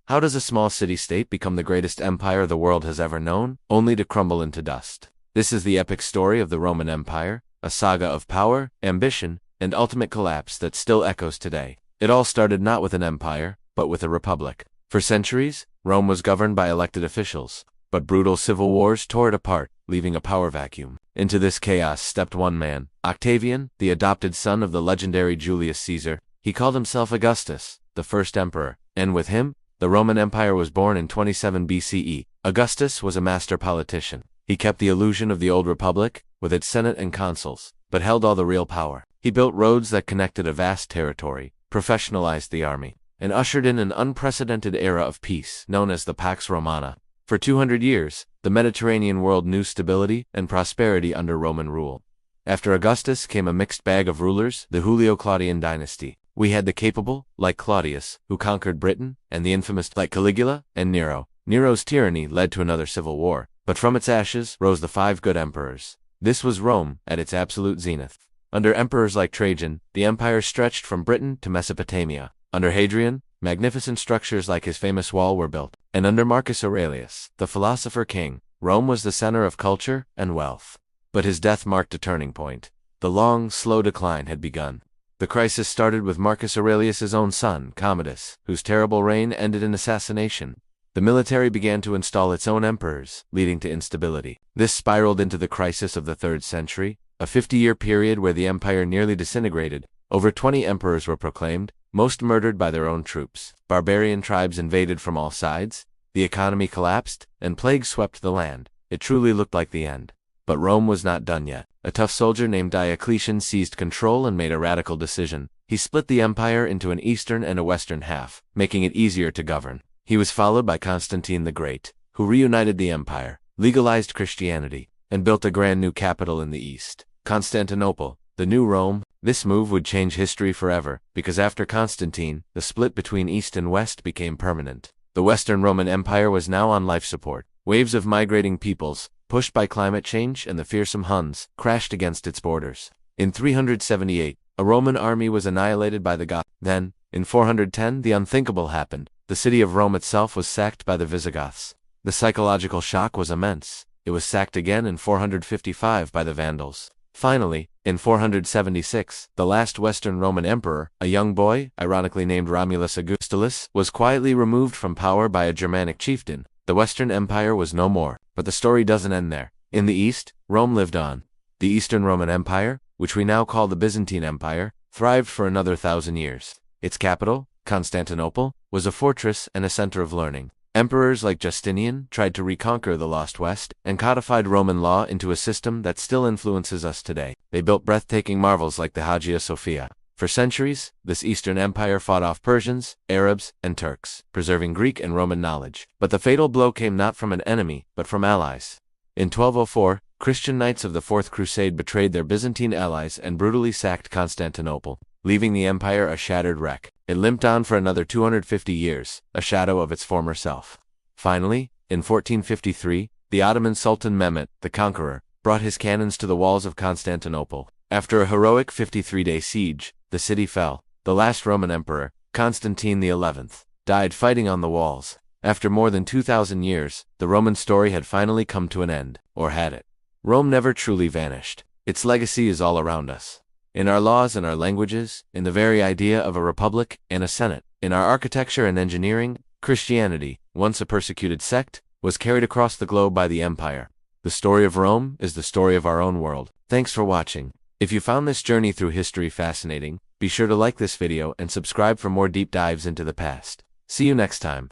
How does a small city-state become the greatest empire the world has ever known, only to crumble into dust? This is the epic story of the Roman Empire, a saga of power, ambition, and ultimate collapse that still echoes today. It all started not with an empire, but with a republic. For centuries, Rome was governed by elected officials, but brutal civil wars tore it apart, leaving a power vacuum. Into this chaos stepped one man, Octavian, the adopted son of the legendary Julius Caesar. He called himself Augustus, the first emperor, and with him, the Roman Empire was born in 27 BCE. Augustus was a master politician. He kept the illusion of the old republic, with its senate and consuls, but held all the real power. He built roads that connected a vast territory, professionalized the army, and ushered in an unprecedented era of peace known as the Pax Romana. For 200 years, the Mediterranean world knew stability and prosperity under Roman rule. After Augustus came a mixed bag of rulers, the Julio-Claudian dynasty. We had the capable, like Claudius, who conquered Britain, and the infamous, like Caligula and Nero. Nero's tyranny led to another civil war, but from its ashes rose the 5 good emperors. This was Rome at its absolute zenith. Under emperors like Trajan, the empire stretched from Britain to Mesopotamia. Under Hadrian, magnificent structures like his famous wall were built. And under Marcus Aurelius, the philosopher king, Rome was the center of culture and wealth. But his death marked a turning point. The long, slow decline had begun. The crisis started with Marcus Aurelius's own son, Commodus, whose terrible reign ended in assassination. The military began to install its own emperors, leading to instability. This spiraled into the crisis of the 3rd century, a 50-year period where the empire nearly disintegrated. Over 20 emperors were proclaimed, most murdered by their own troops. Barbarian tribes invaded from all sides, the economy collapsed, and plague swept the land. It truly looked like the end. But Rome was not done yet. A tough soldier named Diocletian seized control and made a radical decision. He split the empire into an eastern and a western half, making it easier to govern. He was followed by Constantine the Great, who reunited the empire, legalized Christianity, and built a grand new capital in the east, Constantinople, the new Rome. This move would change history forever, because after Constantine, the split between East and West became permanent. The Western Roman Empire was now on life support. Waves of migrating peoples, pushed by climate change and the fearsome Huns, crashed against its borders. In 378, a Roman army was annihilated by the Goths. Then, in 410, the unthinkable happened. The city of Rome itself was sacked by the Visigoths. The psychological shock was immense. It was sacked again in 455 by the Vandals. Finally, in 476, the last Western Roman emperor, a young boy, ironically named Romulus Augustulus, was quietly removed from power by a Germanic chieftain. The Western Empire was no more, but the story doesn't end there. In the East, Rome lived on. The Eastern Roman Empire, which we now call the Byzantine Empire, thrived for another 1,000 years. Its capital, Constantinople, was a fortress and a center of learning. Emperors like Justinian tried to reconquer the lost West and codified Roman law into a system that still influences us today. They built breathtaking marvels like the Hagia Sophia. For centuries, this Eastern Empire fought off Persians, Arabs, and Turks, preserving Greek and Roman knowledge. But the fatal blow came not from an enemy, but from allies. In 1204, Christian knights of the Fourth Crusade betrayed their Byzantine allies and brutally sacked Constantinople, leaving the empire a shattered wreck. It limped on for another 250 years, a shadow of its former self. Finally, in 1453, the Ottoman Sultan Mehmet, the Conqueror, brought his cannons to the walls of Constantinople. After a heroic 53-day siege, the city fell. The last Roman emperor, Constantine XI, died fighting on the walls. After more than 2,000 years, the Roman story had finally come to an end, or had it? Rome never truly vanished. Its legacy is all around us. In our laws and our languages, in the very idea of a republic and a senate, in our architecture and engineering. Christianity, once a persecuted sect, was carried across the globe by the empire. The story of Rome is the story of our own world. Thanks for watching. If you found this journey through history fascinating, be sure to like this video and subscribe for more deep dives into the past. See you next time.